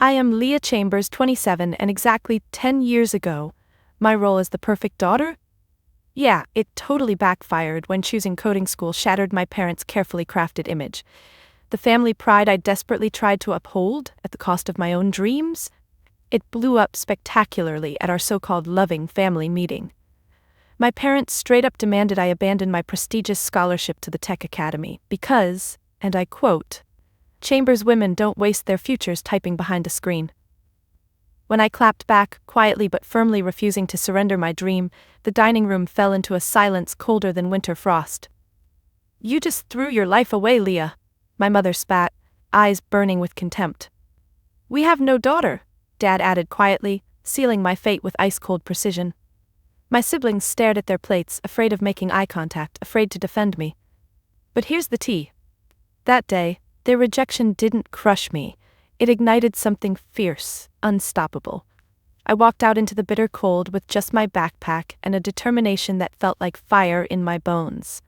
I am Leah Chambers, 27, and exactly 10 years ago, my role as the perfect daughter? Yeah, it totally backfired when choosing coding school shattered my parents' carefully crafted image. The family pride I desperately tried to uphold at the cost of my own dreams? It blew up spectacularly at our so-called loving family meeting. My parents straight up demanded I abandon my prestigious scholarship to the tech academy because, and I quote, "Chambers women don't waste their futures typing behind a screen." When I clapped back, quietly but firmly refusing to surrender my dream, the dining room fell into a silence colder than winter frost. "You just threw your life away, Leah," my mother spat, eyes burning with contempt. "We have no daughter," Dad added quietly, sealing my fate with ice-cold precision. My siblings stared at their plates, afraid of making eye contact, afraid to defend me. But here's the tea. That day, their rejection didn't crush me. It ignited something fierce, unstoppable. I walked out into the bitter cold with just my backpack and a determination that felt like fire in my bones.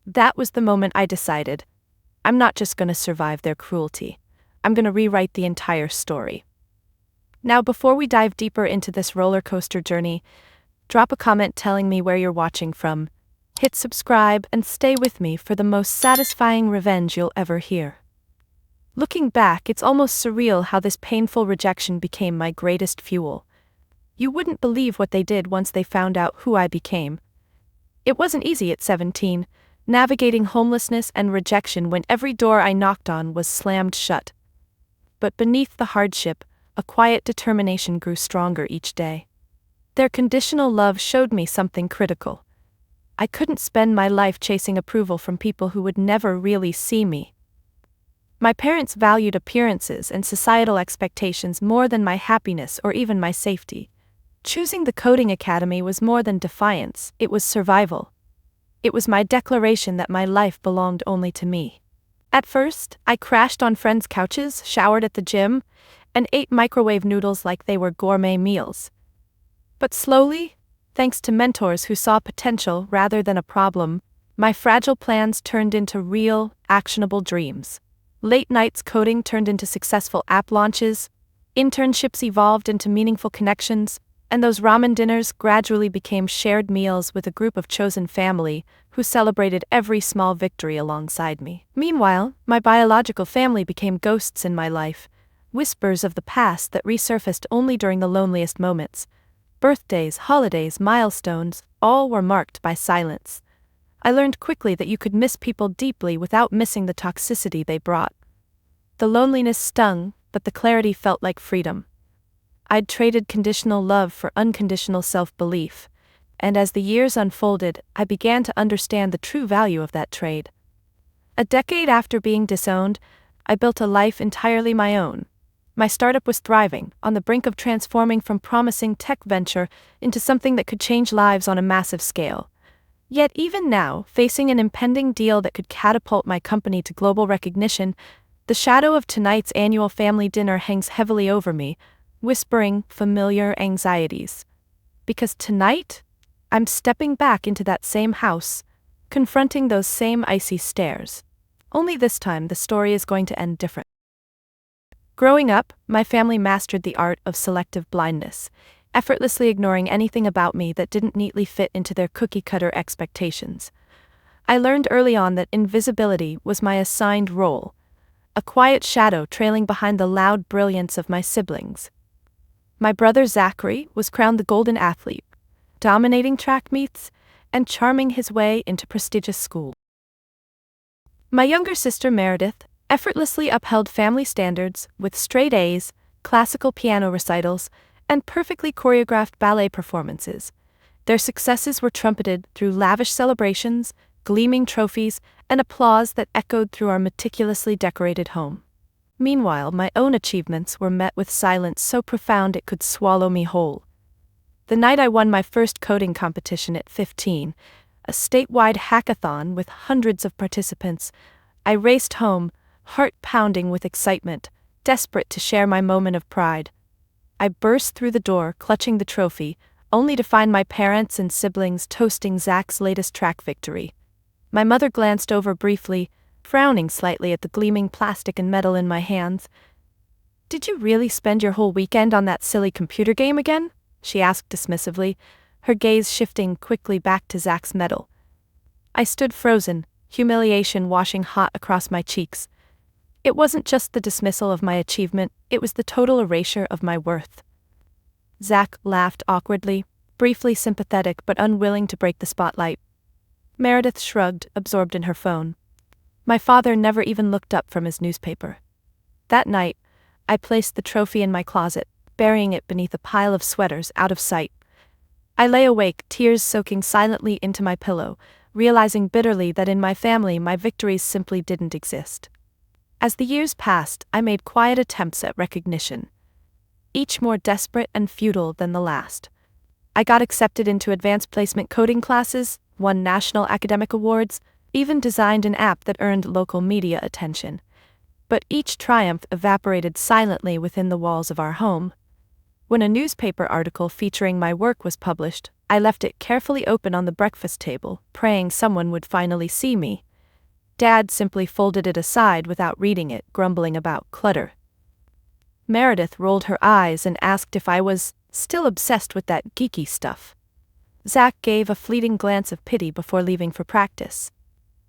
That was the moment I decided, I'm not just going to survive their cruelty. I'm going to rewrite the entire story. Now, before we dive deeper into this roller coaster journey, drop a comment telling me where you're watching from, hit subscribe, and stay with me for the most satisfying revenge you'll ever hear. Looking back, it's almost surreal how this painful rejection became my greatest fuel. You wouldn't believe what they did once they found out who I became. It wasn't easy at 17, navigating homelessness and rejection when every door I knocked on was slammed shut. But beneath the hardship, a quiet determination grew stronger each day. Their conditional love showed me something critical. I couldn't spend my life chasing approval from people who would never really see me. My parents valued appearances and societal expectations more than my happiness or even my safety. Choosing the coding academy was more than defiance, it was survival. It was my declaration that my life belonged only to me. At first, I crashed on friends' couches, showered at the gym, and ate microwave noodles like they were gourmet meals. But slowly, thanks to mentors who saw potential rather than a problem, my fragile plans turned into real, actionable dreams. Late nights coding turned into successful app launches, internships evolved into meaningful connections, and those ramen dinners gradually became shared meals with a group of chosen family who celebrated every small victory alongside me. Meanwhile, my biological family became ghosts in my life, whispers of the past that resurfaced only during the loneliest moments. Birthdays, holidays, milestones, all were marked by silence. I learned quickly that you could miss people deeply without missing the toxicity they brought. The loneliness stung, but the clarity felt like freedom. I'd traded conditional love for unconditional self-belief, and as the years unfolded, I began to understand the true value of that trade. A decade after being disowned, I built a life entirely my own. My startup was thriving, on the brink of transforming from promising tech venture into something that could change lives on a massive scale. Yet even now, facing an impending deal that could catapult my company to global recognition, the shadow of tonight's annual family dinner hangs heavily over me, whispering familiar anxieties. Because tonight, I'm stepping back into that same house, confronting those same icy stares. Only this time the story is going to end different. Growing up, my family mastered the art of selective blindness, effortlessly ignoring anything about me that didn't neatly fit into their cookie-cutter expectations. I learned early on that invisibility was my assigned role, a quiet shadow trailing behind the loud brilliance of my siblings. My brother Zachary was crowned the golden athlete, dominating track meets and charming his way into prestigious school. My younger sister Meredith effortlessly upheld family standards with straight A's, classical piano recitals, and perfectly choreographed ballet performances. Their successes were trumpeted through lavish celebrations, gleaming trophies, and applause that echoed through our meticulously decorated home. Meanwhile, my own achievements were met with silence so profound it could swallow me whole. The night I won my first coding competition at 15, a statewide hackathon with hundreds of participants, I raced home, heart pounding with excitement, desperate to share my moment of pride. I burst through the door, clutching the trophy, only to find my parents and siblings toasting Zach's latest track victory. My mother glanced over briefly, frowning slightly at the gleaming plastic and metal in my hands. Did you really spend your whole weekend on that silly computer game again? She asked dismissively, her gaze shifting quickly back to Zach's medal. I stood frozen, humiliation washing hot across my cheeks. It wasn't just the dismissal of my achievement, it was the total erasure of my worth. Zach laughed awkwardly, briefly sympathetic but unwilling to break the spotlight. Meredith shrugged, absorbed in her phone. My father never even looked up from his newspaper. That night, I placed the trophy in my closet, burying it beneath a pile of sweaters out of sight. I lay awake, tears soaking silently into my pillow, realizing bitterly that in my family my victories simply didn't exist. As the years passed, I made quiet attempts at recognition, each more desperate and futile than the last. I got accepted into advanced placement coding classes, won national academic awards, even designed an app that earned local media attention. But each triumph evaporated silently within the walls of our home. When a newspaper article featuring my work was published, I left it carefully open on the breakfast table, praying someone would finally see me. Dad simply folded it aside without reading it, grumbling about clutter. Meredith rolled her eyes and asked if I was still obsessed with that geeky stuff. Zach gave a fleeting glance of pity before leaving for practice.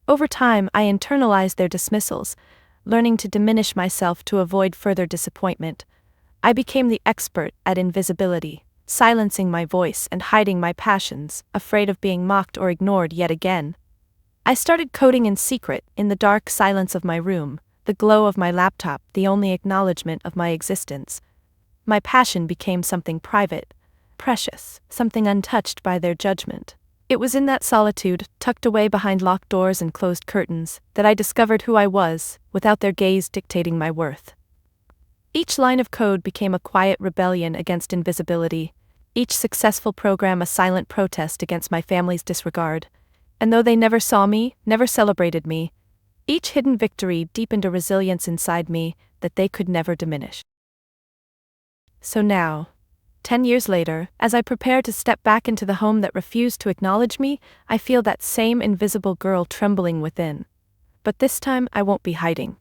Over time, I internalized their dismissals, learning to diminish myself to avoid further disappointment. I became the expert at invisibility, silencing my voice and hiding my passions, afraid of being mocked or ignored yet again. I started coding in secret, in the dark silence of my room, the glow of my laptop the only acknowledgement of my existence. My passion became something private, precious, something untouched by their judgment. It was in that solitude, tucked away behind locked doors and closed curtains, that I discovered who I was, without their gaze dictating my worth. Each line of code became a quiet rebellion against invisibility, each successful program a silent protest against my family's disregard. And though they never saw me, never celebrated me, each hidden victory deepened a resilience inside me that they could never diminish. So now, 10 years later, as I prepare to step back into the home that refused to acknowledge me, I feel that same invisible girl trembling within. But this time I won't be hiding.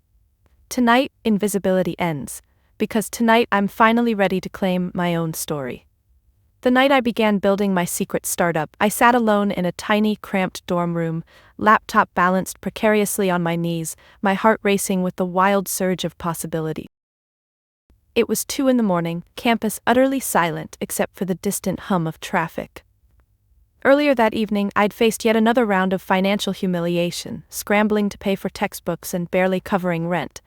Tonight, invisibility ends, because tonight I'm finally ready to claim my own story. The night I began building my secret startup, I sat alone in a tiny, cramped dorm room, laptop balanced precariously on my knees, my heart racing with the wild surge of possibility. It was 2 a.m, campus utterly silent except for the distant hum of traffic. Earlier that evening, I'd faced yet another round of financial humiliation, scrambling to pay for textbooks and barely covering rent.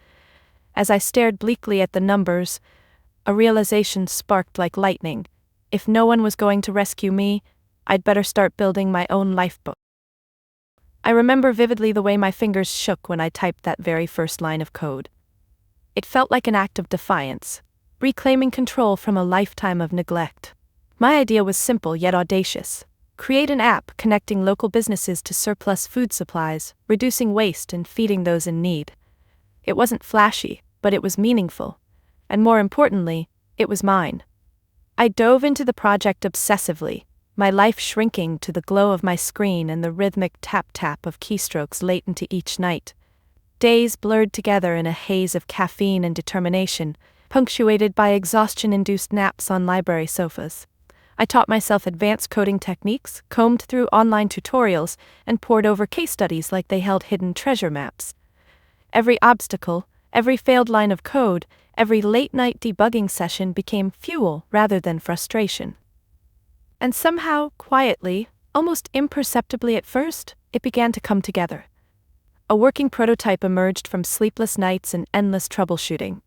As I stared bleakly at the numbers, a realization sparked like lightning. If no one was going to rescue me, I'd better start building my own lifeboat. I remember vividly the way my fingers shook when I typed that very first line of code. It felt like an act of defiance, reclaiming control from a lifetime of neglect. My idea was simple yet audacious. Create an app connecting local businesses to surplus food supplies, reducing waste and feeding those in need. It wasn't flashy, but it was meaningful. And more importantly, it was mine. I dove into the project obsessively, my life shrinking to the glow of my screen and the rhythmic tap-tap of keystrokes late into each night. Days blurred together in a haze of caffeine and determination, punctuated by exhaustion-induced naps on library sofas. I taught myself advanced coding techniques, combed through online tutorials, and pored over case studies like they held hidden treasure maps. Every obstacle, every failed line of code, every late-night debugging session became fuel rather than frustration. And somehow, quietly, almost imperceptibly at first, it began to come together. A working prototype emerged from sleepless nights and endless troubleshooting.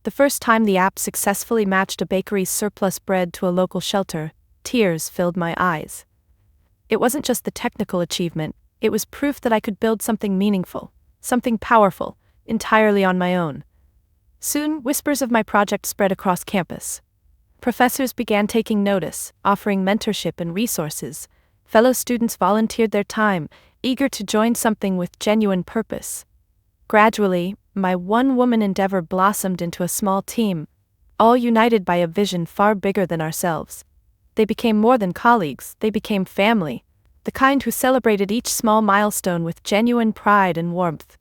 The first time the app successfully matched a bakery's surplus bread to a local shelter, tears filled my eyes. It wasn't just the technical achievement, it was proof that I could build something meaningful, something powerful, entirely on my own. Soon, whispers of my project spread across campus. Professors began taking notice, offering mentorship and resources. Fellow students volunteered their time, eager to join something with genuine purpose. Gradually, my one-woman endeavor blossomed into a small team, all united by a vision far bigger than ourselves. They became more than colleagues, they became family, the kind who celebrated each small milestone with genuine pride and warmth.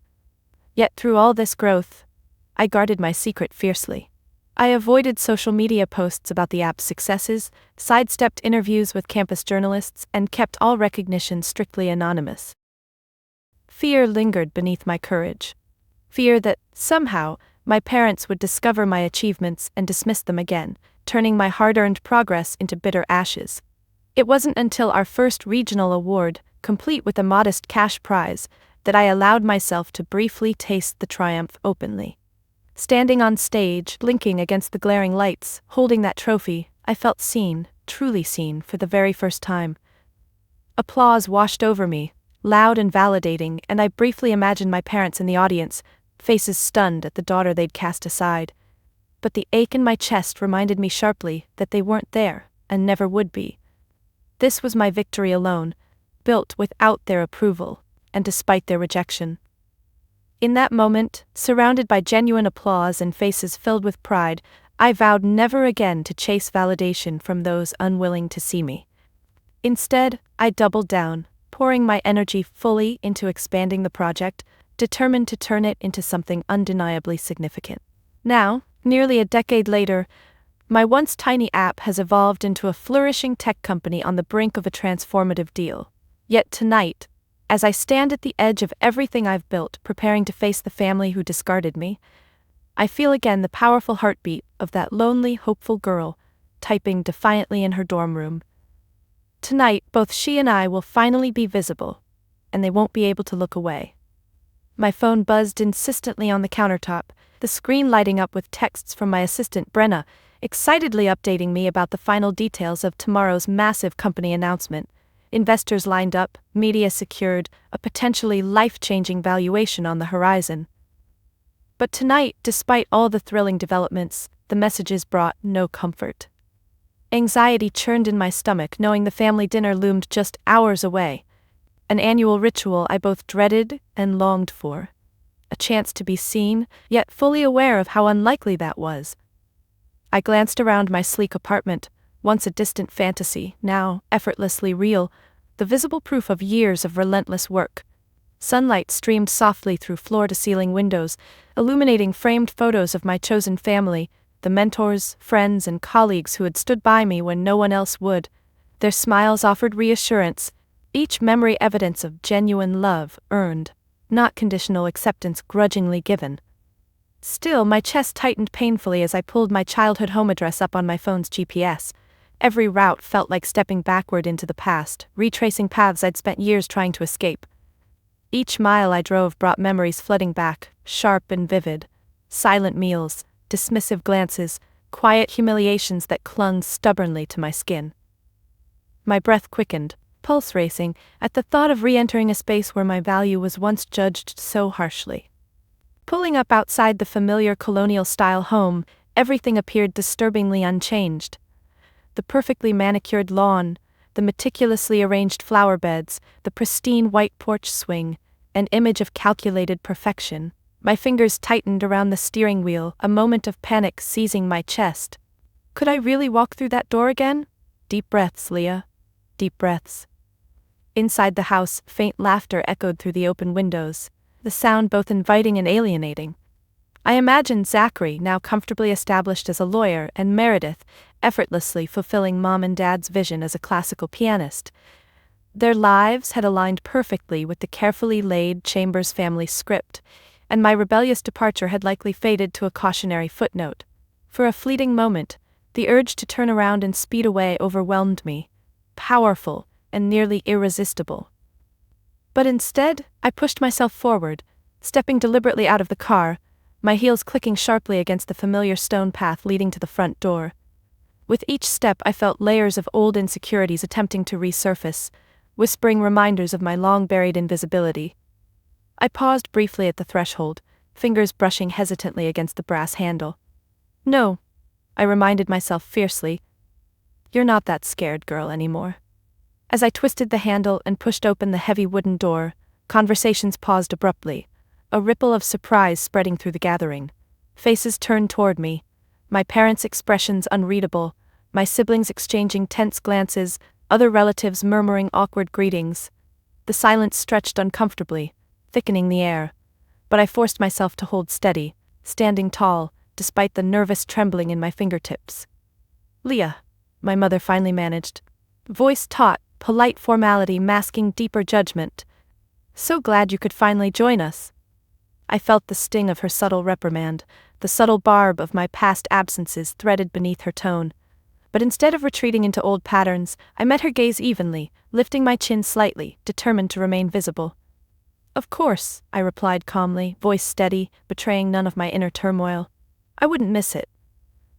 Yet through all this growth, I guarded my secret fiercely. I avoided social media posts about the app's successes, sidestepped interviews with campus journalists, and kept all recognition strictly anonymous. Fear lingered beneath my courage. Fear that, somehow, my parents would discover my achievements and dismiss them again, turning my hard-earned progress into bitter ashes. It wasn't until our first regional award, complete with a modest cash prize, that I allowed myself to briefly taste the triumph openly. Standing on stage, blinking against the glaring lights, holding that trophy, I felt seen, truly seen, for the very first time. Applause washed over me, loud and validating, and I briefly imagined my parents in the audience, faces stunned at the daughter they'd cast aside. But the ache in my chest reminded me sharply that they weren't there, and never would be. This was my victory alone, built without their approval, and despite their rejection. In that moment, surrounded by genuine applause and faces filled with pride, I vowed never again to chase validation from those unwilling to see me. Instead, I doubled down, pouring my energy fully into expanding the project, determined to turn it into something undeniably significant. Now, nearly a decade later, my once tiny app has evolved into a flourishing tech company on the brink of a transformative deal. Yet tonight, as I stand at the edge of everything I've built, preparing to face the family who discarded me, I feel again the powerful heartbeat of that lonely, hopeful girl, typing defiantly in her dorm room. Tonight, both she and I will finally be visible, and they won't be able to look away. My phone buzzed insistently on the countertop, the screen lighting up with texts from my assistant Brenna, excitedly updating me about the final details of tomorrow's massive company announcement. Investors lined up, media secured, a potentially life-changing valuation on the horizon. But tonight, despite all the thrilling developments, the messages brought no comfort. Anxiety churned in my stomach knowing the family dinner loomed just hours away. An annual ritual I both dreaded and longed for. A chance to be seen, yet fully aware of how unlikely that was. I glanced around my sleek apartment, once a distant fantasy, now effortlessly real, the visible proof of years of relentless work. Sunlight streamed softly through floor-to-ceiling windows, illuminating framed photos of my chosen family, the mentors, friends, and colleagues who had stood by me when no one else would. Their smiles offered reassurance, each memory evidence of genuine love earned, not conditional acceptance grudgingly given. Still, my chest tightened painfully as I pulled my childhood home address up on my phone's GPS. Every route felt like stepping backward into the past, retracing paths I'd spent years trying to escape. Each mile I drove brought memories flooding back, sharp and vivid. Silent meals, dismissive glances, quiet humiliations that clung stubbornly to my skin. My breath quickened, pulse racing, at the thought of re-entering a space where my value was once judged so harshly. Pulling up outside the familiar colonial-style home, everything appeared disturbingly unchanged. The perfectly manicured lawn, the meticulously arranged flower beds, the pristine white porch swing, an image of calculated perfection. My fingers tightened around the steering wheel, a moment of panic seizing my chest. Could I really walk through that door again? Deep breaths, Leah. Deep breaths. Inside the house, faint laughter echoed through the open windows, the sound both inviting and alienating. I imagined Zachary, now comfortably established as a lawyer, and Meredith, effortlessly fulfilling Mom and Dad's vision as a classical pianist. Their lives had aligned perfectly with the carefully laid Chambers family script, and my rebellious departure had likely faded to a cautionary footnote. For a fleeting moment, the urge to turn around and speed away overwhelmed me, powerful and nearly irresistible. But instead, I pushed myself forward, stepping deliberately out of the car, my heels clicking sharply against the familiar stone path leading to the front door. With each step I felt layers of old insecurities attempting to resurface, whispering reminders of my long-buried invisibility. I paused briefly at the threshold, fingers brushing hesitantly against the brass handle. No, I reminded myself fiercely. You're not that scared girl anymore. As I twisted the handle and pushed open the heavy wooden door, conversations paused abruptly, a ripple of surprise spreading through the gathering. Faces turned toward me, my parents' expressions unreadable, my siblings exchanging tense glances, other relatives murmuring awkward greetings. The silence stretched uncomfortably, thickening the air, but I forced myself to hold steady, standing tall, despite the nervous trembling in my fingertips. "Leah," my mother finally managed. Voice taut, polite formality masking deeper judgment. "So glad you could finally join us." I felt the sting of her subtle reprimand, the subtle barb of my past absences threaded beneath her tone. But instead of retreating into old patterns, I met her gaze evenly, lifting my chin slightly, determined to remain visible. "Of course," I replied calmly, voice steady, betraying none of my inner turmoil. "I wouldn't miss it."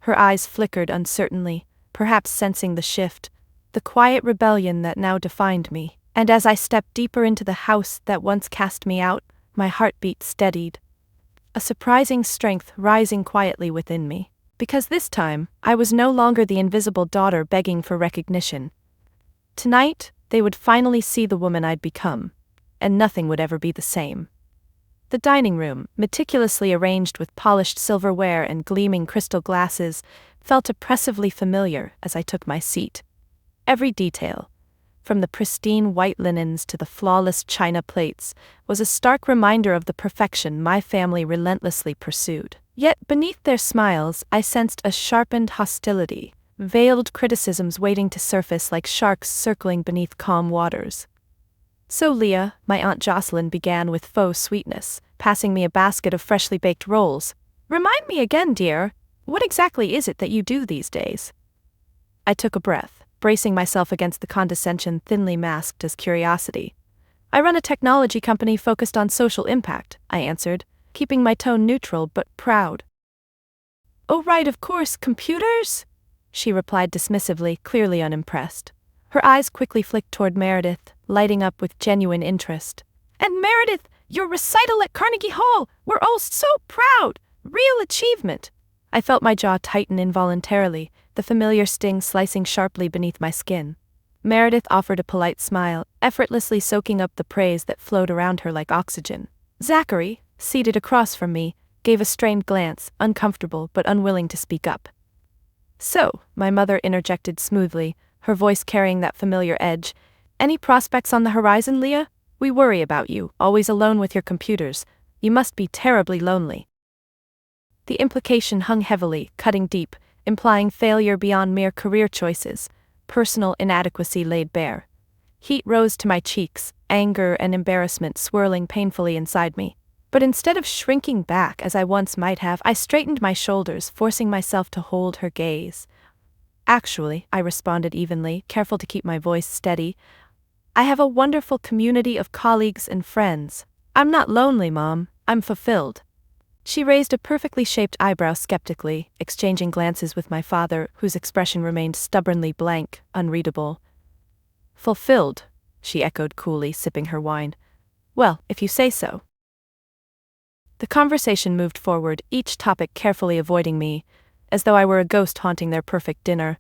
Her eyes flickered uncertainly, perhaps sensing the shift, the quiet rebellion that now defined me. And as I stepped deeper into the house that once cast me out, my heartbeat steadied. A surprising strength rising quietly within me. Because this time, I was no longer the invisible daughter begging for recognition. Tonight, they would finally see the woman I'd become, and nothing would ever be the same. The dining room, meticulously arranged with polished silverware and gleaming crystal glasses, felt oppressively familiar as I took my seat. Every detail, from the pristine white linens to the flawless china plates, was a stark reminder of the perfection my family relentlessly pursued. Yet beneath their smiles, I sensed a sharpened hostility, veiled criticisms waiting to surface like sharks circling beneath calm waters. "So Leah," my Aunt Jocelyn began with faux sweetness, passing me a basket of freshly baked rolls. "Remind me again, dear, what exactly is it that you do these days?" I took a breath, bracing myself against the condescension thinly masked as curiosity. "I run a technology company focused on social impact," I answered, keeping my tone neutral but proud. "Oh right, of course, computers?" she replied dismissively, clearly unimpressed. Her eyes quickly flicked toward Meredith, lighting up with genuine interest. "And Meredith, your recital at Carnegie Hall, we're all so proud! Real achievement!" I felt my jaw tighten involuntarily, the familiar sting slicing sharply beneath my skin. Meredith offered a polite smile, effortlessly soaking up the praise that flowed around her like oxygen. Zachary, seated across from me, gave a strained glance, uncomfortable but unwilling to speak up. "So," my mother interjected smoothly, her voice carrying that familiar edge, "any prospects on the horizon, Leah? We worry about you, always alone with your computers. You must be terribly lonely." The implication hung heavily, cutting deep, implying failure beyond mere career choices, personal inadequacy laid bare. Heat rose to my cheeks, anger and embarrassment swirling painfully inside me. But instead of shrinking back as I once might have, I straightened my shoulders, forcing myself to hold her gaze. "Actually," I responded evenly, careful to keep my voice steady, "I have a wonderful community of colleagues and friends. I'm not lonely, Mom, I'm fulfilled." She raised a perfectly shaped eyebrow skeptically, exchanging glances with my father, whose expression remained stubbornly blank, unreadable. "Fulfilled," she echoed coolly, sipping her wine. "Well, if you say so." The conversation moved forward, each topic carefully avoiding me, as though I were a ghost haunting their perfect dinner.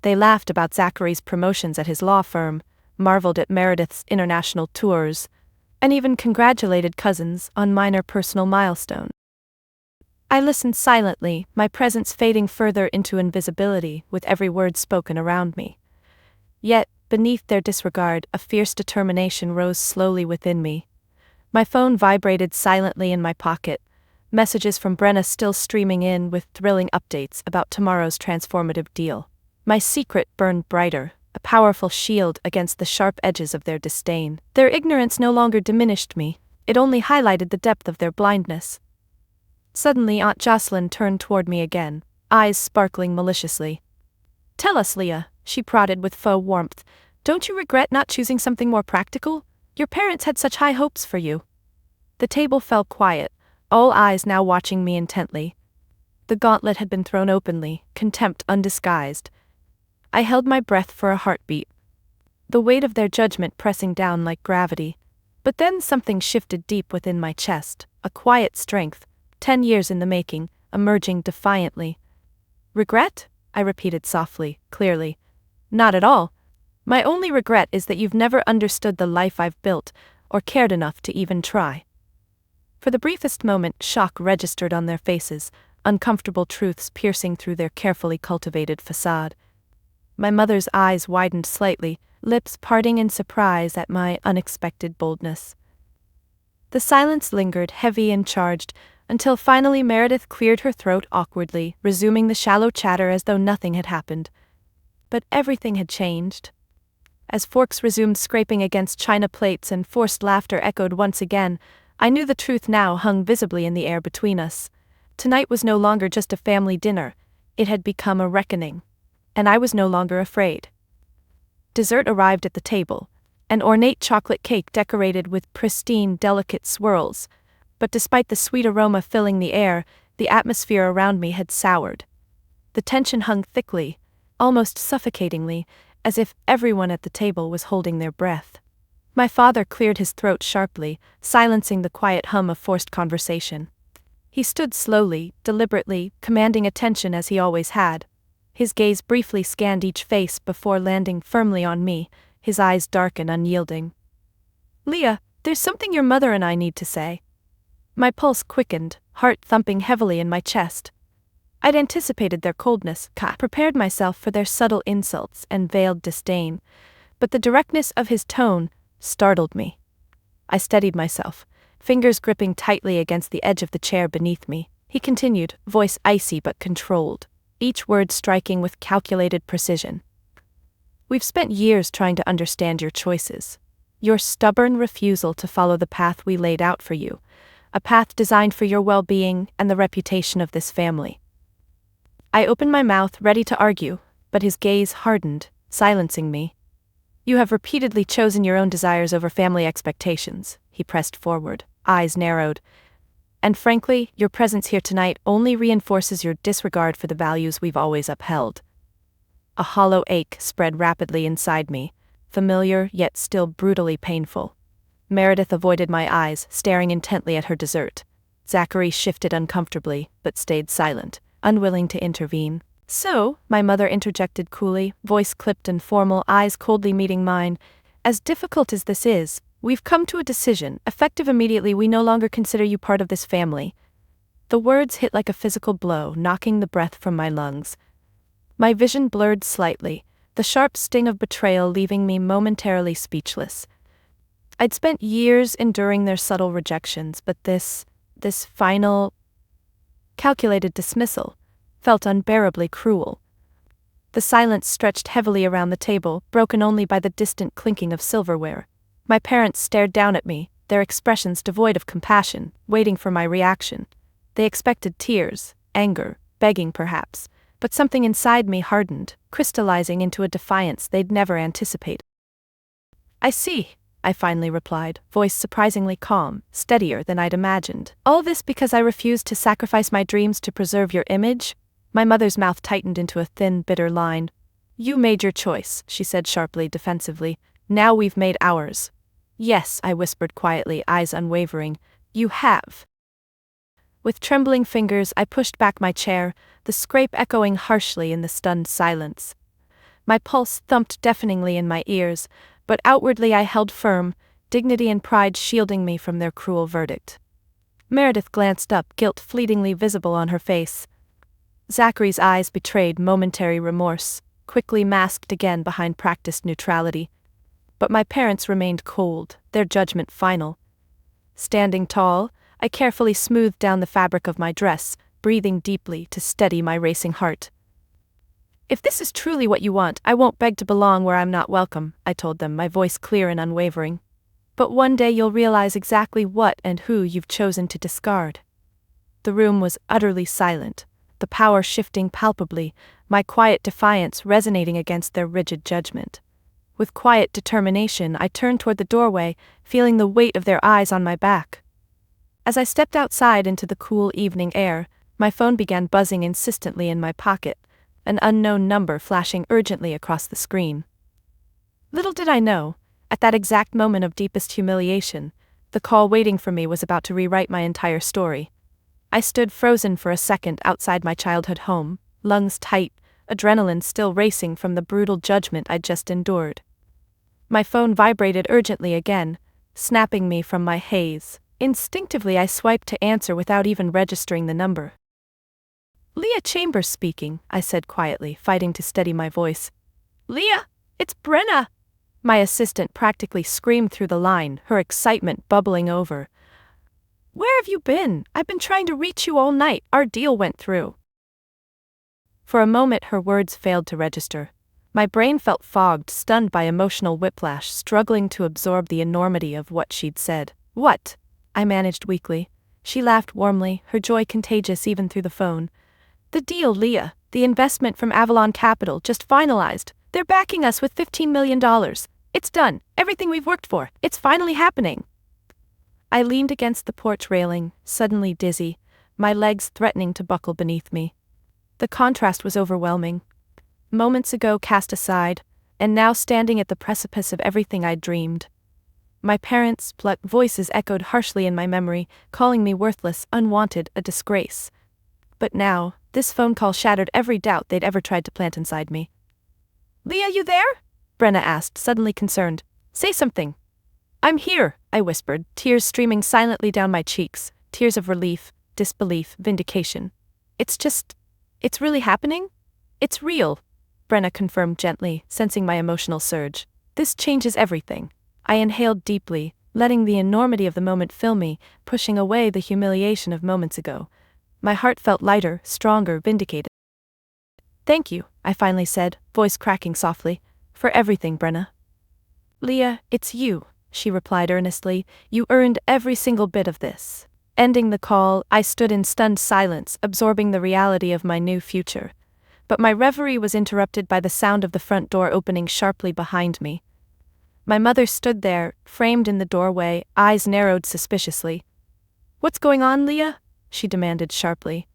They laughed about Zachary's promotions at his law firm, marveled at Meredith's international tours, and even congratulated cousins on minor personal milestones. I listened silently, my presence fading further into invisibility with every word spoken around me. Yet, beneath their disregard, a fierce determination rose slowly within me. My phone vibrated silently in my pocket, messages from Brenna still streaming in with thrilling updates about tomorrow's transformative deal. My secret burned brighter, a powerful shield against the sharp edges of their disdain. Their ignorance no longer diminished me, it only highlighted the depth of their blindness. Suddenly Aunt Jocelyn turned toward me again, eyes sparkling maliciously. "Tell us, Leah," she prodded with faux warmth, "don't you regret not choosing something more practical? Your parents had such high hopes for you." The table fell quiet, all eyes now watching me intently. The gauntlet had been thrown openly, contempt undisguised. I held my breath for a heartbeat, the weight of their judgment pressing down like gravity. But then something shifted deep within my chest, a quiet strength, 10 years in the making, emerging defiantly. "Regret?" I repeated softly, clearly. "Not at all. My only regret is that you've never understood the life I've built, or cared enough to even try." For the briefest moment, shock registered on their faces, uncomfortable truths piercing through their carefully cultivated facade. My mother's eyes widened slightly, lips parting in surprise at my unexpected boldness. The silence lingered, heavy and charged, until finally Meredith cleared her throat awkwardly, resuming the shallow chatter as though nothing had happened. But everything had changed. As forks resumed scraping against china plates and forced laughter echoed once again, I knew the truth now hung visibly in the air between us. Tonight was no longer just a family dinner, it had become a reckoning. And I was no longer afraid. Dessert arrived at the table, an ornate chocolate cake decorated with pristine, delicate swirls, but despite the sweet aroma filling the air, the atmosphere around me had soured. The tension hung thickly, almost suffocatingly, as if everyone at the table was holding their breath. My father cleared his throat sharply, silencing the quiet hum of forced conversation. He stood slowly, deliberately, commanding attention as he always had. His gaze briefly scanned each face before landing firmly on me, his eyes dark and unyielding. "Leah, there's something your mother and I need to say." My pulse quickened, heart thumping heavily in my chest. I'd anticipated their coldness, prepared myself for their subtle insults and veiled disdain, but the directness of his tone startled me. I steadied myself, fingers gripping tightly against the edge of the chair beneath me. He continued, voice icy but controlled, each word striking with calculated precision. "We've spent years trying to understand your choices. Your stubborn refusal to follow the path we laid out for you, a path designed for your well-being and the reputation of this family." I opened my mouth, ready to argue, but his gaze hardened, silencing me. "You have repeatedly chosen your own desires over family expectations," he pressed forward, eyes narrowed. "And frankly, your presence here tonight only reinforces your disregard for the values we've always upheld." A hollow ache spread rapidly inside me, familiar yet still brutally painful. Meredith avoided my eyes, staring intently at her dessert. Zachary shifted uncomfortably, but stayed silent, unwilling to intervene. "So," my mother interjected coolly, voice clipped and formal, eyes coldly meeting mine, "as difficult as this is, we've come to a decision, effective immediately. We no longer consider you part of this family." The words hit like a physical blow, knocking the breath from my lungs. My vision blurred slightly, the sharp sting of betrayal leaving me momentarily speechless. I'd spent years enduring their subtle rejections, but this final, calculated dismissal felt unbearably cruel. The silence stretched heavily around the table, broken only by the distant clinking of silverware. My parents stared down at me, their expressions devoid of compassion, waiting for my reaction. They expected tears, anger, begging perhaps, but something inside me hardened, crystallizing into a defiance they'd never anticipated. "I see," I finally replied, voice surprisingly calm, steadier than I'd imagined. "All this because I refused to sacrifice my dreams to preserve your image?" My mother's mouth tightened into a thin, bitter line. "You made your choice," she said sharply, defensively. "Now we've made ours." "Yes," I whispered quietly, eyes unwavering. "You have." With trembling fingers, I pushed back my chair, the scrape echoing harshly in the stunned silence. My pulse thumped deafeningly in my ears, but outwardly I held firm, dignity and pride shielding me from their cruel verdict. Meredith glanced up, guilt fleetingly visible on her face. Zachary's eyes betrayed momentary remorse, quickly masked again behind practiced neutrality. But my parents remained cold, their judgment final. Standing tall, I carefully smoothed down the fabric of my dress, breathing deeply to steady my racing heart. "If this is truly what you want, I won't beg to belong where I'm not welcome," I told them, my voice clear and unwavering. "But one day you'll realize exactly what and who you've chosen to discard." The room was utterly silent, the power shifting palpably, my quiet defiance resonating against their rigid judgment. With quiet determination, I turned toward the doorway, feeling the weight of their eyes on my back. As I stepped outside into the cool evening air, my phone began buzzing insistently in my pocket, an unknown number flashing urgently across the screen. Little did I know, at that exact moment of deepest humiliation, the call waiting for me was about to rewrite my entire story. I stood frozen for a second outside my childhood home, lungs tight, adrenaline still racing from the brutal judgment I'd just endured. My phone vibrated urgently again, snapping me from my haze. Instinctively I swiped to answer without even registering the number. "Leah Chambers speaking," I said quietly, fighting to steady my voice. "Leah, it's Brenna!" My assistant practically screamed through the line, her excitement bubbling over. Where have you been? I've been trying to reach you all night. Our deal went through. For a moment her words failed to register. My brain felt fogged, stunned by emotional whiplash, struggling to absorb the enormity of what she'd said. What? I managed weakly. She laughed warmly, her joy contagious even through the phone. The deal, Leah. The investment from Avalon Capital just finalized. They're backing us with $15 million. It's done. Everything we've worked for. It's finally happening. I leaned against the porch railing, suddenly dizzy, my legs threatening to buckle beneath me. The contrast was overwhelming. Moments ago cast aside, and now standing at the precipice of everything I'd dreamed. My parents' voices echoed harshly in my memory, calling me worthless, unwanted, a disgrace. But now, this phone call shattered every doubt they'd ever tried to plant inside me. Leah, you there? Brenna asked, suddenly concerned. Say something. I'm here, I whispered, tears streaming silently down my cheeks, tears of relief, disbelief, vindication. It's really happening? It's real, Brenna confirmed gently, sensing my emotional surge. This changes everything. I inhaled deeply, letting the enormity of the moment fill me, pushing away the humiliation of moments ago. My heart felt lighter, stronger, vindicated. Thank you, I finally said, voice cracking softly. For everything, Brenna. Leah, it's you, she replied earnestly. You earned every single bit of this. Ending the call, I stood in stunned silence, absorbing the reality of my new future. But my reverie was interrupted by the sound of the front door opening sharply behind me. My mother stood there, framed in the doorway, eyes narrowed suspiciously. What's going on, Leah? She demanded sharply.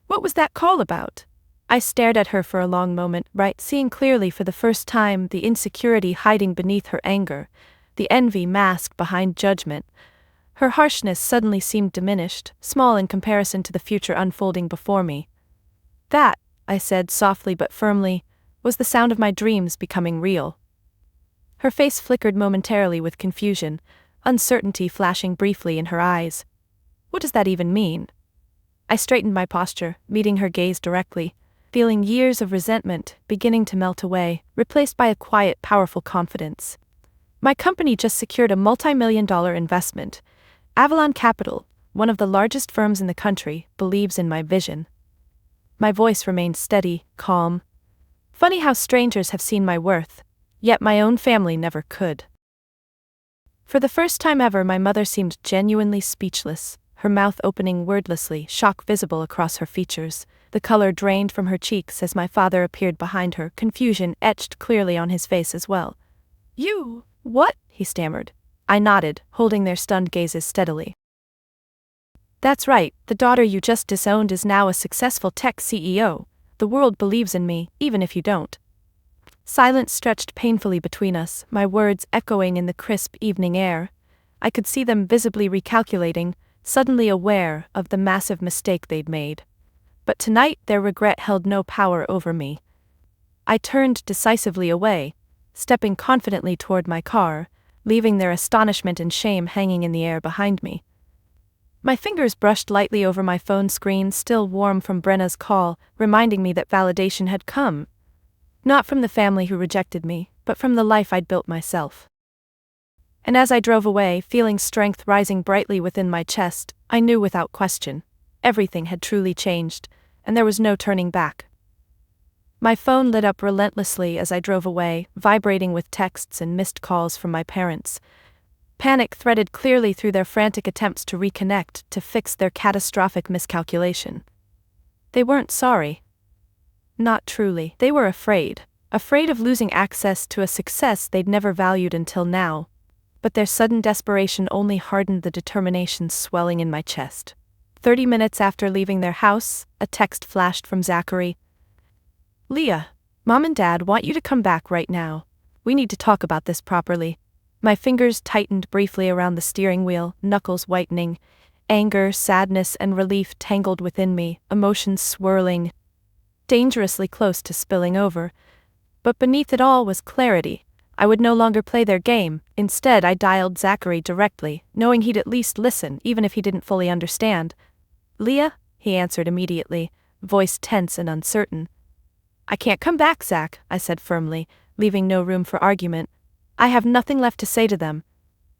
What was that call about? I stared at her for a long moment, seeing clearly for the first time the insecurity hiding beneath her anger, the envy masked behind judgment. Her harshness suddenly seemed diminished, small in comparison to the future unfolding before me. That, I said softly but firmly, was the sound of my dreams becoming real. Her face flickered momentarily with confusion, uncertainty flashing briefly in her eyes. What does that even mean? I straightened my posture, meeting her gaze directly, feeling years of resentment beginning to melt away, replaced by a quiet, powerful confidence. My company just secured a multi-million-dollar investment. Avalon Capital, one of the largest firms in the country, believes in my vision. My voice remained steady, calm. Funny how strangers have seen my worth, yet my own family never could. For the first time ever, my mother seemed genuinely speechless, her mouth opening wordlessly, shock visible across her features. The color drained from her cheeks as my father appeared behind her, confusion etched clearly on his face as well. You, what? He stammered. I nodded, holding their stunned gazes steadily. That's right, the daughter you just disowned is now a successful tech CEO. The world believes in me, even if you don't. Silence stretched painfully between us, my words echoing in the crisp evening air. I could see them visibly recalculating, suddenly aware of the massive mistake they'd made. But tonight their regret held no power over me. I turned decisively away, stepping confidently toward my car, leaving their astonishment and shame hanging in the air behind me. My fingers brushed lightly over my phone screen, still warm from Brenna's call, reminding me that validation had come. Not from the family who rejected me, but from the life I'd built myself. And as I drove away, feeling strength rising brightly within my chest, I knew without question, everything had truly changed, and there was no turning back. My phone lit up relentlessly as I drove away, vibrating with texts and missed calls from my parents. Panic threaded clearly through their frantic attempts to reconnect, to fix their catastrophic miscalculation. They weren't sorry. Not truly. They were afraid of losing access to a success they'd never valued until now. But their sudden desperation only hardened the determination swelling in my chest. 30 minutes after leaving their house, a text flashed from Zachary. Leah, Mom and Dad want you to come back right now. We need to talk about this properly. My fingers tightened briefly around the steering wheel, knuckles whitening. Anger, sadness, and relief tangled within me, emotions swirling, dangerously close to spilling over. But beneath it all was clarity. I would no longer play their game. Instead, I dialed Zachary directly, knowing he'd at least listen, even if he didn't fully understand. Leah, he answered immediately, voice tense and uncertain. I can't come back, Zach, I said firmly, leaving no room for argument. I have nothing left to say to them.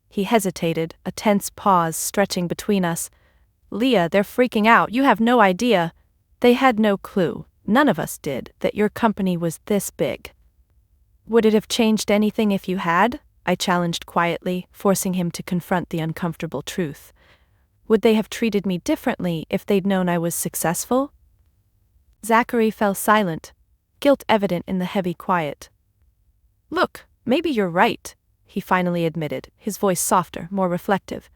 He hesitated, a tense pause stretching between us, Leah, they're freaking out, you have no idea. They had no clue, none of us did, that your company was this big. Would it have changed anything if you had? I challenged quietly, forcing him to confront the uncomfortable truth. Would they have treated me differently if they'd known I was successful? Zachary fell silent, guilt evident in the heavy quiet. Look, maybe you're right, he finally admitted, his voice softer, more reflective.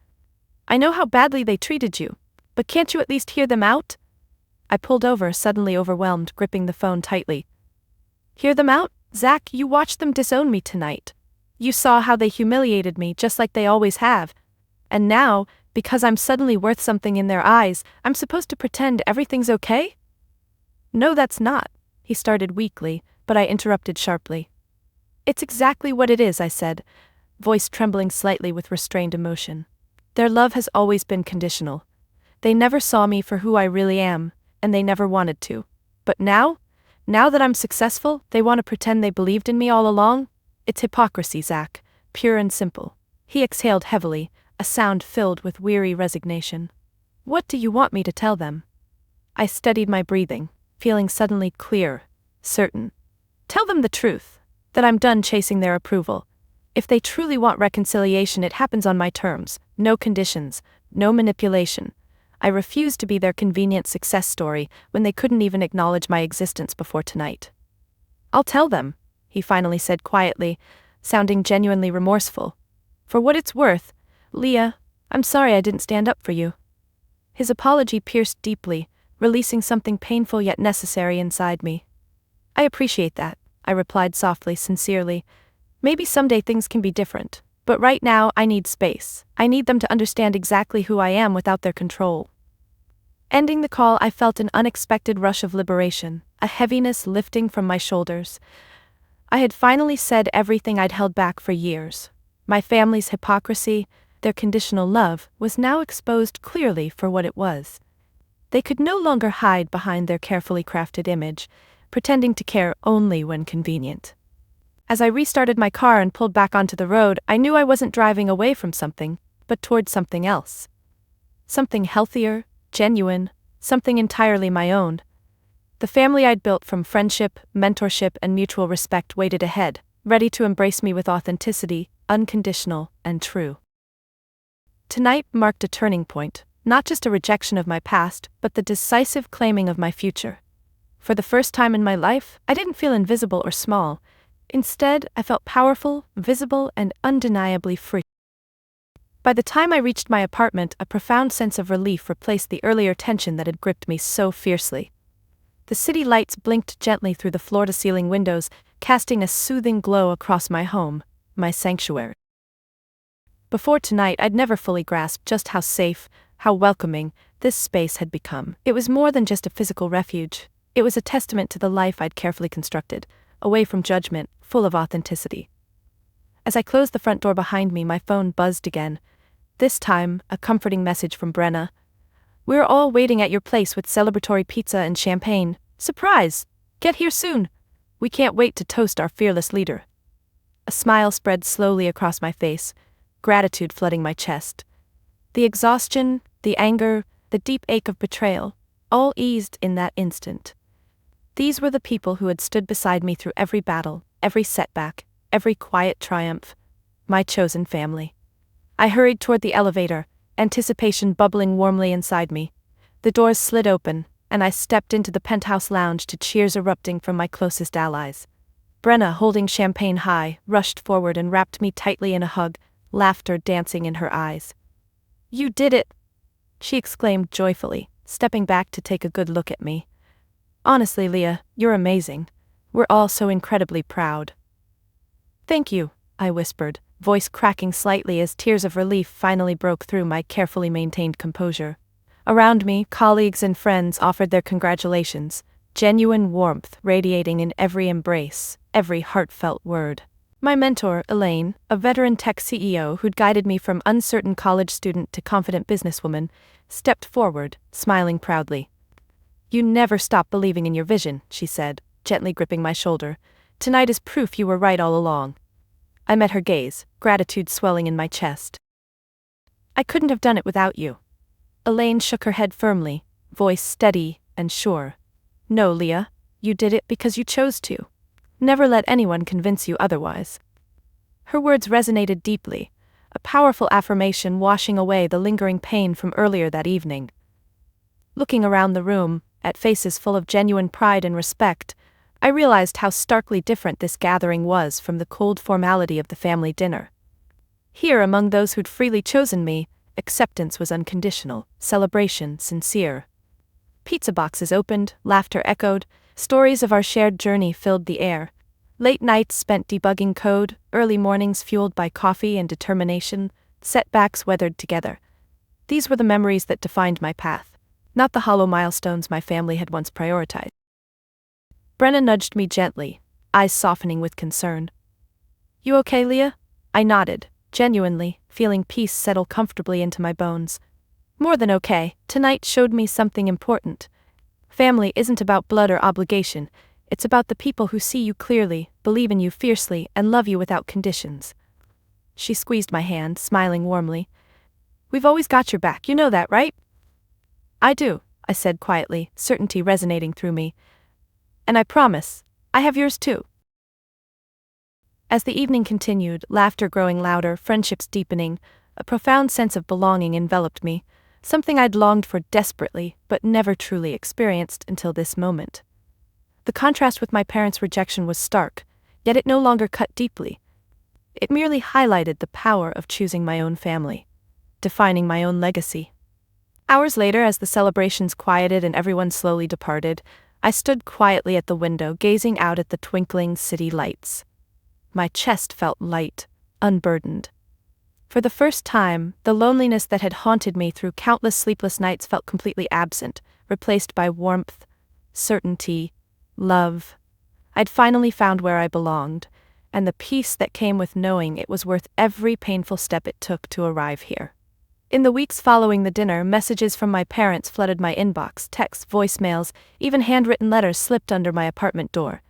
I know how badly they treated you, but can't you at least hear them out? I pulled over, suddenly overwhelmed, gripping the phone tightly. Hear them out? Zach, you watched them disown me tonight. You saw how they humiliated me, just like they always have. And now, because I'm suddenly worth something in their eyes, I'm supposed to pretend everything's okay? No, that's not, he started weakly, but I interrupted sharply. It's exactly what it is, I said, voice trembling slightly with restrained emotion. Their love has always been conditional. They never saw me for who I really am, and they never wanted to. But now that I'm successful, they want to pretend they believed in me all along? It's hypocrisy, Zach, pure and simple. He exhaled heavily, a sound filled with weary resignation. What do you want me to tell them? I steadied my breathing, feeling suddenly clear, certain. Tell them the truth, that I'm done chasing their approval. If they truly want reconciliation, it happens on my terms, no conditions, no manipulation. I refuse to be their convenient success story when they couldn't even acknowledge my existence before tonight. I'll tell them, he finally said quietly, sounding genuinely remorseful. For what it's worth, Leah, I'm sorry I didn't stand up for you. His apology pierced deeply, releasing something painful yet necessary inside me. I appreciate that, I replied softly, sincerely. Maybe someday things can be different, but right now I need space. I need them to understand exactly who I am without their control. Ending the call, I felt an unexpected rush of liberation, a heaviness lifting from my shoulders. I had finally said everything I'd held back for years. My family's hypocrisy, their conditional love, was now exposed clearly for what it was. They could no longer hide behind their carefully crafted image, pretending to care only when convenient. As I restarted my car and pulled back onto the road, I knew I wasn't driving away from something, but toward something else. Something healthier, genuine, something entirely my own. The family I'd built from friendship, mentorship, and mutual respect waited ahead, ready to embrace me with authenticity, unconditional, and true. Tonight marked a turning point, not just a rejection of my past, but the decisive claiming of my future. For the first time in my life, I didn't feel invisible or small. Instead, I felt powerful, visible, and undeniably free. By the time I reached my apartment, a profound sense of relief replaced the earlier tension that had gripped me so fiercely. The city lights blinked gently through the floor-to-ceiling windows, casting a soothing glow across my home, my sanctuary. Before tonight, I'd never fully grasped just how safe, how welcoming, this space had become. It was more than just a physical refuge. It was a testament to the life I'd carefully constructed, away from judgment, full of authenticity. As I closed the front door behind me, my phone buzzed again. This time, a comforting message from Brenna. We're all waiting at your place with celebratory pizza and champagne. Surprise! Get here soon! We can't wait to toast our fearless leader. A smile spread slowly across my face, gratitude flooding my chest. The exhaustion, the anger, the deep ache of betrayal, all eased in that instant. These were the people who had stood beside me through every battle, every setback, every quiet triumph. My chosen family. I hurried toward the elevator, anticipation bubbling warmly inside me. The doors slid open, and I stepped into the penthouse lounge to cheers erupting from my closest allies. Brenna, holding champagne high, rushed forward and wrapped me tightly in a hug, laughter dancing in her eyes. You did it! She exclaimed joyfully, stepping back to take a good look at me. Honestly, Leah, you're amazing. We're all so incredibly proud. Thank you, I whispered, voice cracking slightly as tears of relief finally broke through my carefully maintained composure. Around me, colleagues and friends offered their congratulations, genuine warmth radiating in every embrace, every heartfelt word. My mentor, Elaine, a veteran tech CEO who'd guided me from uncertain college student to confident businesswoman, stepped forward, smiling proudly. You never stop believing in your vision, she said, gently gripping my shoulder. Tonight is proof you were right all along. I met her gaze, gratitude swelling in my chest. I couldn't have done it without you. Elaine shook her head firmly, voice steady and sure. No, Leah, you did it because you chose to. Never let anyone convince you otherwise. Her words resonated deeply, a powerful affirmation washing away the lingering pain from earlier that evening. Looking around the room, at faces full of genuine pride and respect, I realized how starkly different this gathering was from the cold formality of the family dinner. Here, among those who'd freely chosen me, acceptance was unconditional, celebration sincere. Pizza boxes opened, laughter echoed, stories of our shared journey filled the air. Late nights spent debugging code, early mornings fueled by coffee and determination, setbacks weathered together. These were the memories that defined my path, not the hollow milestones my family had once prioritized. Brenna nudged me gently, eyes softening with concern. You okay, Leah? I nodded, genuinely, feeling peace settle comfortably into my bones. More than okay, tonight showed me something important. Family isn't about blood or obligation, it's about the people who see you clearly, believe in you fiercely, and love you without conditions. She squeezed my hand, smiling warmly. We've always got your back, you know that, right? I do, I said quietly, certainty resonating through me. And I promise, I have yours too. As the evening continued, laughter growing louder, friendships deepening, a profound sense of belonging enveloped me, something I'd longed for desperately, but never truly experienced until this moment. The contrast with my parents' rejection was stark, yet it no longer cut deeply. It merely highlighted the power of choosing my own family, defining my own legacy. Hours later, as the celebrations quieted and everyone slowly departed, I stood quietly at the window, gazing out at the twinkling city lights. My chest felt light, unburdened. For the first time, the loneliness that had haunted me through countless sleepless nights felt completely absent, replaced by warmth, certainty, love. I'd finally found where I belonged, and the peace that came with knowing it was worth every painful step it took to arrive here. In the weeks following the dinner, messages from my parents flooded my inbox, texts, voicemails, even handwritten letters slipped under my apartment door.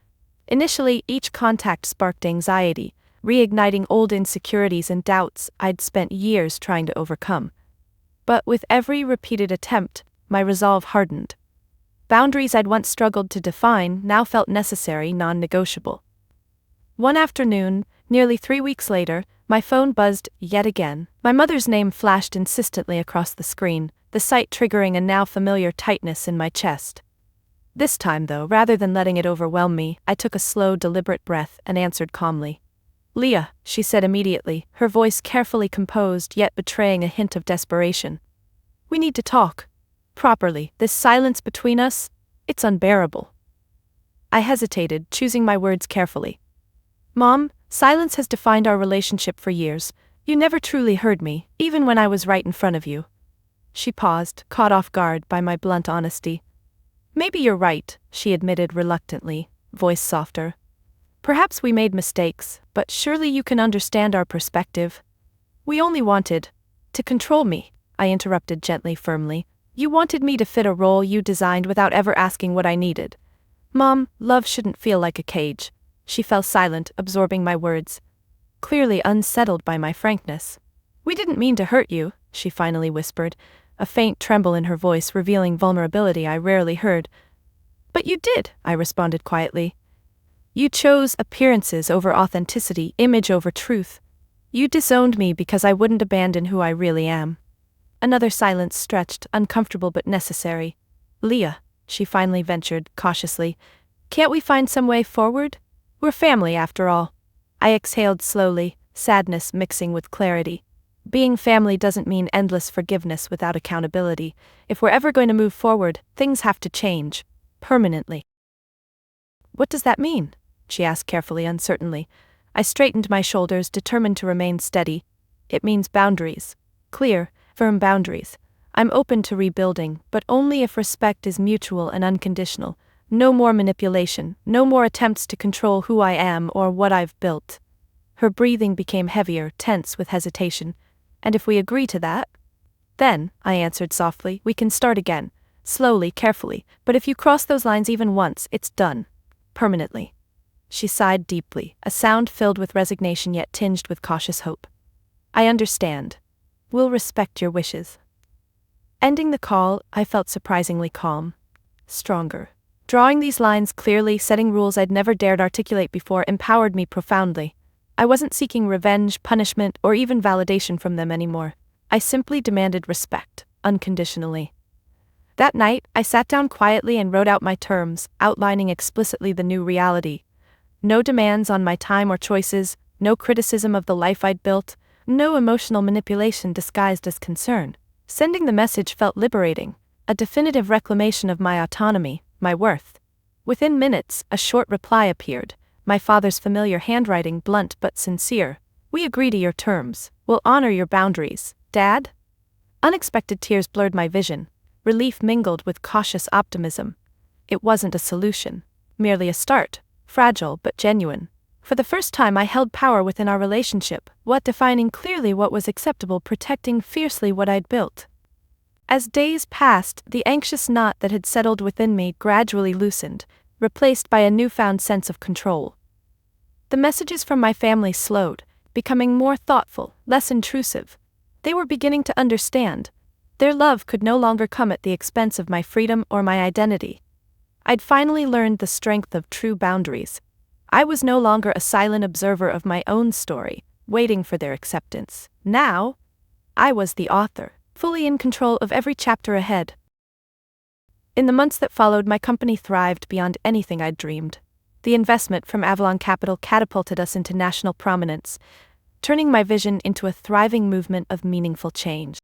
Initially, each contact sparked anxiety, reigniting old insecurities and doubts I'd spent years trying to overcome. But with every repeated attempt, my resolve hardened. Boundaries I'd once struggled to define now felt necessary, non-negotiable. One afternoon, nearly 3 weeks later, my phone buzzed yet again. My mother's name flashed insistently across the screen, the sight triggering a now familiar tightness in my chest. This time, though, rather than letting it overwhelm me, I took a slow, deliberate breath and answered calmly. Leah, she said immediately, her voice carefully composed yet betraying a hint of desperation. We need to talk. Properly. This silence between us, it's unbearable. I hesitated, choosing my words carefully. Mom, silence has defined our relationship for years. You never truly heard me, even when I was right in front of you. She paused, caught off guard by my blunt honesty. Maybe you're right, she admitted reluctantly, voice softer. Perhaps we made mistakes, but surely you can understand our perspective. We only wanted to control me, I interrupted gently, firmly. You wanted me to fit a role you designed without ever asking what I needed. Mom, love shouldn't feel like a cage. She fell silent, absorbing my words, clearly unsettled by my frankness. We didn't mean to hurt you, she finally whispered, a faint tremble in her voice revealing vulnerability I rarely heard. But you did, I responded quietly. You chose appearances over authenticity, image over truth. You disowned me because I wouldn't abandon who I really am. Another silence stretched, uncomfortable but necessary. Leah, she finally ventured, cautiously, can't we find some way forward? We're family, after all. I exhaled slowly, sadness mixing with clarity. Being family doesn't mean endless forgiveness without accountability. If we're ever going to move forward, things have to change. Permanently. What does that mean? She asked carefully, uncertainly. I straightened my shoulders, determined to remain steady. It means boundaries. Clear, firm boundaries. I'm open to rebuilding, but only if respect is mutual and unconditional. No more manipulation, no more attempts to control who I am or what I've built. Her breathing became heavier, tense with hesitation. And if we agree to that? Then, I answered softly, we can start again. Slowly, carefully, but if you cross those lines even once, it's done. Permanently. She sighed deeply, a sound filled with resignation yet tinged with cautious hope. I understand. We'll respect your wishes. Ending the call, I felt surprisingly calm. Stronger. Drawing these lines clearly, setting rules I'd never dared articulate before, empowered me profoundly. I wasn't seeking revenge, punishment, or even validation from them anymore. I simply demanded respect, unconditionally. That night, I sat down quietly and wrote out my terms, outlining explicitly the new reality. No demands on my time or choices, no criticism of the life I'd built, no emotional manipulation disguised as concern. Sending the message felt liberating, a definitive reclamation of my autonomy, my worth. Within minutes, a short reply appeared, my father's familiar handwriting, blunt but sincere. "We agree to your terms. We'll honor your boundaries, Dad." Unexpected tears blurred my vision, relief mingled with cautious optimism. It wasn't a solution, merely a start, fragile but genuine. For the first time I held power within our relationship, defining clearly what was acceptable, protecting fiercely what I'd built. As days passed, the anxious knot that had settled within me gradually loosened, replaced by a newfound sense of control. The messages from my family slowed, becoming more thoughtful, less intrusive. They were beginning to understand. Their love could no longer come at the expense of my freedom or my identity. I'd finally learned the strength of true boundaries. I was no longer a silent observer of my own story, waiting for their acceptance. Now, I was the author, fully in control of every chapter ahead. In the months that followed, my company thrived beyond anything I'd dreamed. The investment from Avalon Capital catapulted us into national prominence, turning my vision into a thriving movement of meaningful change.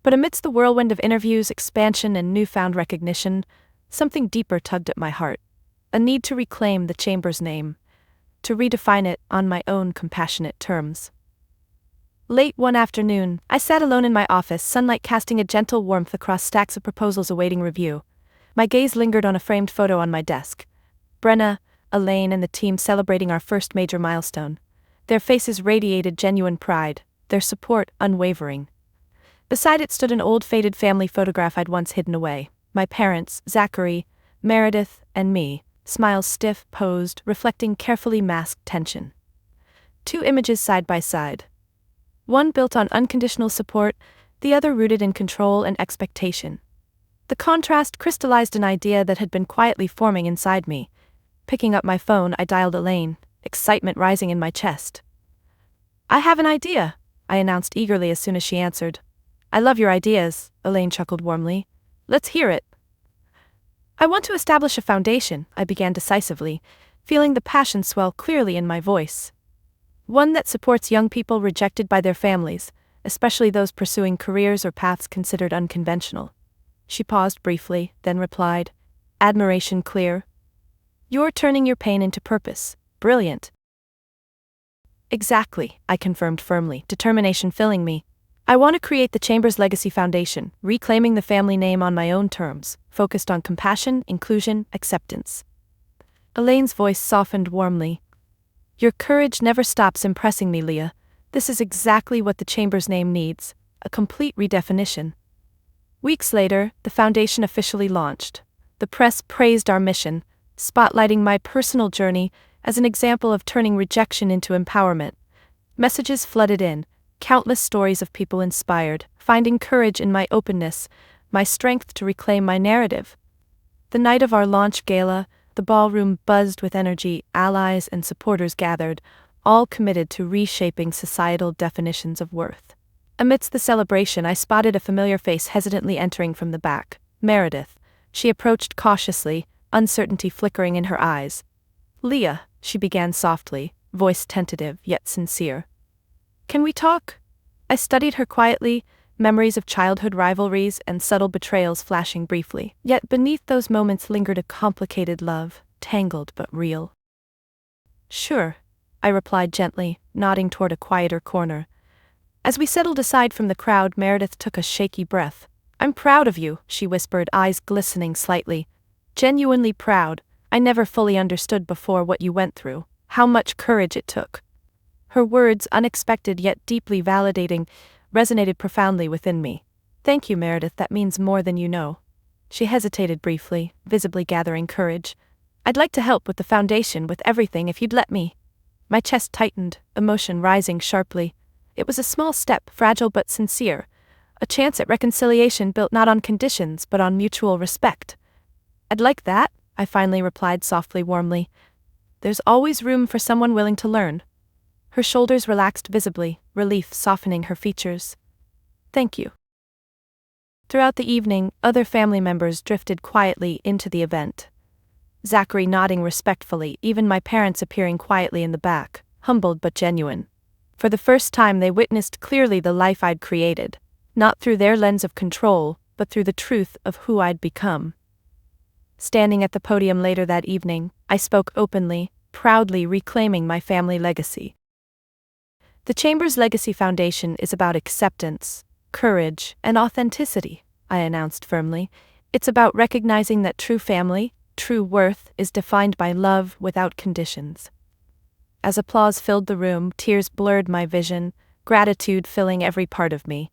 But amidst the whirlwind of interviews, expansion, and newfound recognition, something deeper tugged at my heart. A need to reclaim the Chamber's name, to redefine it on my own compassionate terms. Late one afternoon, I sat alone in my office, sunlight casting a gentle warmth across stacks of proposals awaiting review. My gaze lingered on a framed photo on my desk. Brenna, Elaine, and the team celebrating our first major milestone. Their faces radiated genuine pride, their support unwavering. Beside it stood an old faded family photograph I'd once hidden away. My parents, Zachary, Meredith, and me, smiles stiff, posed, reflecting carefully masked tension. Two images side by side. One built on unconditional support, the other rooted in control and expectation. The contrast crystallized an idea that had been quietly forming inside me. Picking up my phone, I dialed Elaine, excitement rising in my chest. "I have an idea," I announced eagerly as soon as she answered. "I love your ideas," Elaine chuckled warmly. "Let's hear it." "I want to establish a foundation," I began decisively, feeling the passion swell clearly in my voice. "One that supports young people rejected by their families, especially those pursuing careers or paths considered unconventional." She paused briefly, then replied, admiration clear. "You're turning your pain into purpose. Brilliant." "Exactly," I confirmed firmly, determination filling me. "I want to create the Chamber's legacy foundation, reclaiming the family name on my own terms, focused on compassion, inclusion, acceptance." Elaine's voice softened warmly. "Your courage never stops impressing me, Leah. This is exactly what the Chamber's name needs, a complete redefinition." Weeks later, the foundation officially launched. The press praised our mission, spotlighting my personal journey as an example of turning rejection into empowerment. Messages flooded in, countless stories of people inspired, finding courage in my openness, my strength to reclaim my narrative. The night of our launch gala, the ballroom buzzed with energy, allies and supporters gathered, all committed to reshaping societal definitions of worth. Amidst the celebration, I spotted a familiar face hesitantly entering from the back. Meredith. She approached cautiously, uncertainty flickering in her eyes. "Leah," she began softly, voice tentative yet sincere. "Can we talk?" I studied her quietly, memories of childhood rivalries and subtle betrayals flashing briefly. Yet beneath those moments lingered a complicated love, tangled but real. "Sure," I replied gently, nodding toward a quieter corner. As we settled aside from the crowd, Meredith took a shaky breath. "I'm proud of you," she whispered, eyes glistening slightly. "Genuinely proud. I never fully understood before what you went through, how much courage it took." Her words, unexpected yet deeply validating, resonated profoundly within me. "Thank you, Meredith, that means more than you know." She hesitated briefly, visibly gathering courage. "I'd like to help with the foundation, with everything, if you'd let me." My chest tightened, emotion rising sharply. It was a small step, fragile but sincere, a chance at reconciliation built not on conditions but on mutual respect. I'd like that, I finally replied softly, warmly. There's always room for someone willing to learn. Her shoulders relaxed visibly, relief softening her features. Thank you. Throughout the evening, other family members drifted quietly into the event. Zachary nodding respectfully, even my parents appearing quietly in the back, humbled but genuine. For the first time they witnessed clearly the life I'd created, not through their lens of control, but through the truth of who I'd become. Standing at the podium later that evening, I spoke openly, proudly reclaiming my family legacy. The Chamber's Legacy Foundation is about acceptance, courage, and authenticity, I announced firmly. It's about recognizing that true family, true worth, is defined by love without conditions. As applause filled the room, tears blurred my vision, gratitude filling every part of me.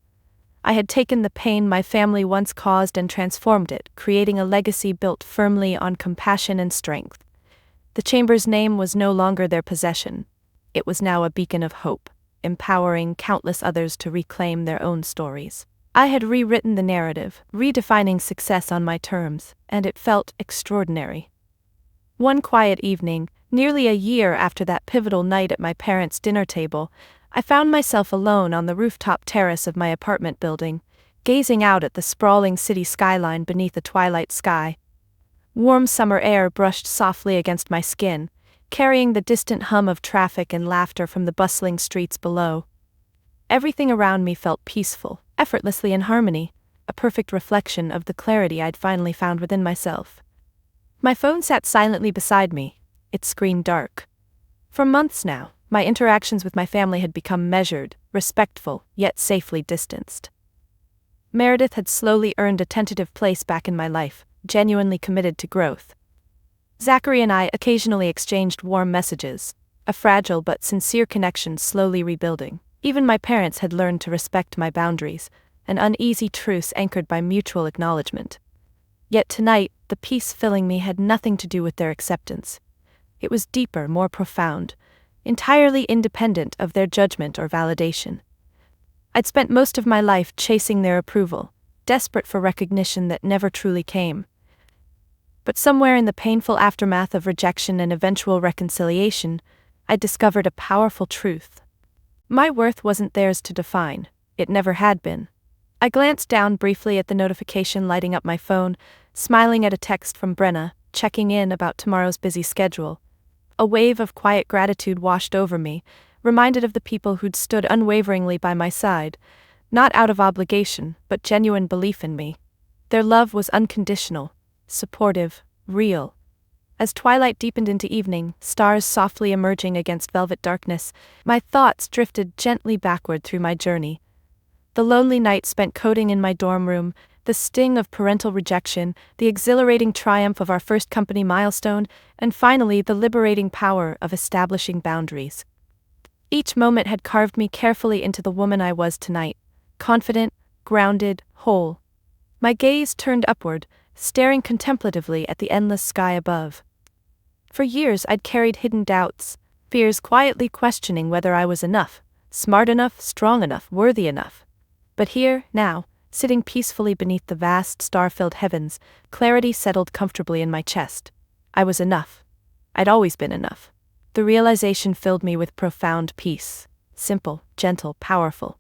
I had taken the pain my family once caused and transformed it, creating a legacy built firmly on compassion and strength. The Chamber's name was no longer their possession. It was now a beacon of hope, empowering countless others to reclaim their own stories. I had rewritten the narrative, redefining success on my terms, and it felt extraordinary. One quiet evening, nearly a year after that pivotal night at my parents' dinner table, I found myself alone on the rooftop terrace of my apartment building, gazing out at the sprawling city skyline beneath a twilight sky. Warm summer air brushed softly against my skin, carrying the distant hum of traffic and laughter from the bustling streets below. Everything around me felt peaceful, effortlessly in harmony, a perfect reflection of the clarity I'd finally found within myself. My phone sat silently beside me, its screen dark. For months now, my interactions with my family had become measured, respectful, yet safely distanced. Meredith had slowly earned a tentative place back in my life, genuinely committed to growth. Zachary and I occasionally exchanged warm messages, a fragile but sincere connection slowly rebuilding. Even my parents had learned to respect my boundaries, an uneasy truce anchored by mutual acknowledgement. Yet tonight, the peace filling me had nothing to do with their acceptance. It was deeper, more profound, entirely independent of their judgment or validation. I'd spent most of my life chasing their approval, desperate for recognition that never truly came. But somewhere in the painful aftermath of rejection and eventual reconciliation, I discovered a powerful truth. My worth wasn't theirs to define. It never had been. I glanced down briefly at the notification lighting up my phone, smiling at a text from Brenna, checking in about tomorrow's busy schedule. A wave of quiet gratitude washed over me, reminded of the people who'd stood unwaveringly by my side, not out of obligation, but genuine belief in me. Their love was unconditional, supportive, real. As twilight deepened into evening, stars softly emerging against velvet darkness, my thoughts drifted gently backward through my journey. The lonely night spent coding in my dorm room, the sting of parental rejection, the exhilarating triumph of our first company milestone, and finally the liberating power of establishing boundaries. Each moment had carved me carefully into the woman I was tonight, confident, grounded, whole. My gaze turned upward, staring contemplatively at the endless sky above. For years I'd carried hidden doubts, fears quietly questioning whether I was enough, smart enough, strong enough, worthy enough. But here, now, sitting peacefully beneath the vast, star-filled heavens, clarity settled comfortably in my chest. I was enough. I'd always been enough. The realization filled me with profound peace. Simple, gentle, powerful.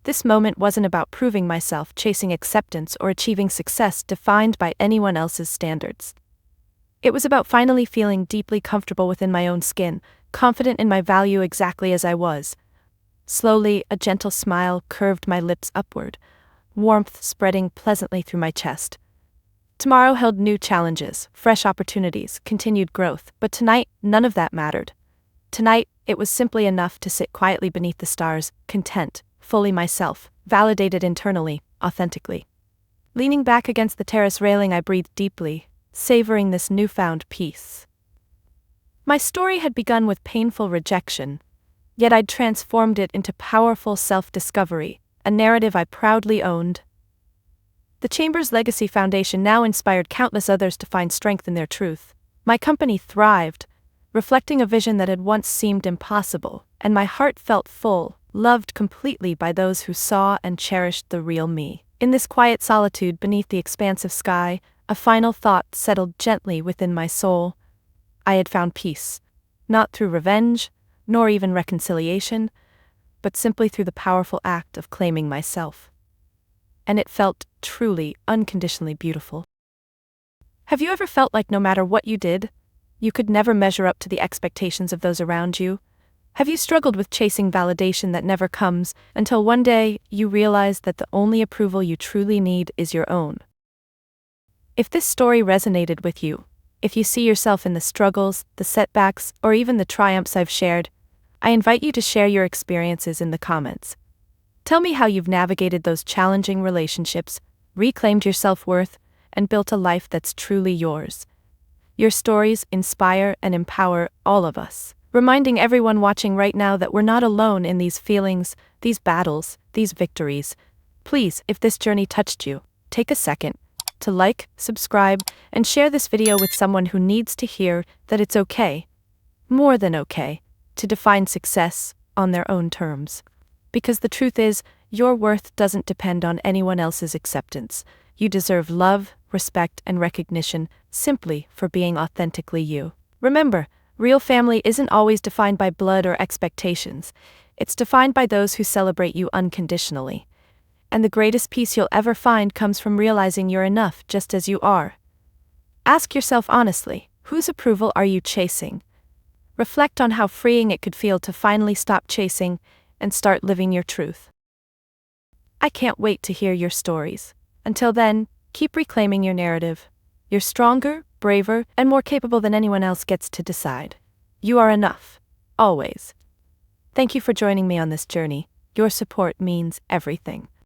This moment wasn't about proving myself, chasing acceptance, or achieving success defined by anyone else's standards. It was about finally feeling deeply comfortable within my own skin, confident in my value exactly as I was. Slowly, a gentle smile curved my lips upward, warmth spreading pleasantly through my chest. Tomorrow held new challenges, fresh opportunities, continued growth, but tonight, none of that mattered. Tonight, it was simply enough to sit quietly beneath the stars, content, fully myself, validated internally, authentically. Leaning back against the terrace railing, I breathed deeply, savoring this newfound peace. My story had begun with painful rejection, yet I'd transformed it into powerful self-discovery, a narrative I proudly owned. The Chamber's Legacy Foundation now inspired countless others to find strength in their truth. My company thrived, reflecting a vision that had once seemed impossible, and my heart felt full, loved completely by those who saw and cherished the real me. In this quiet solitude beneath the expansive sky, a final thought settled gently within my soul. I had found peace, not through revenge, nor even reconciliation, but simply through the powerful act of claiming myself. And it felt truly, unconditionally beautiful. Have you ever felt like no matter what you did, you could never measure up to the expectations of those around you? Have you struggled with chasing validation that never comes until one day you realize that the only approval you truly need is your own? If this story resonated with you, if you see yourself in the struggles, the setbacks, or even the triumphs I've shared, I invite you to share your experiences in the comments. Tell me how you've navigated those challenging relationships, reclaimed your self-worth, and built a life that's truly yours. Your stories inspire and empower all of us, reminding everyone watching right now that we're not alone in these feelings, these battles, these victories. Please, if this journey touched you, take a second to like, subscribe, and share this video with someone who needs to hear that it's okay, more than okay, to define success on their own terms. Because the truth is, your worth doesn't depend on anyone else's acceptance. You deserve love, respect, and recognition simply for being authentically you. Remember, real family isn't always defined by blood or expectations. It's defined by those who celebrate you unconditionally. And the greatest peace you'll ever find comes from realizing you're enough just as you are. Ask yourself honestly, whose approval are you chasing? Reflect on how freeing it could feel to finally stop chasing and start living your truth. I can't wait to hear your stories. Until then, keep reclaiming your narrative. You're stronger, braver, and more capable than anyone else gets to decide. You are enough. Always. Thank you for joining me on this journey. Your support means everything.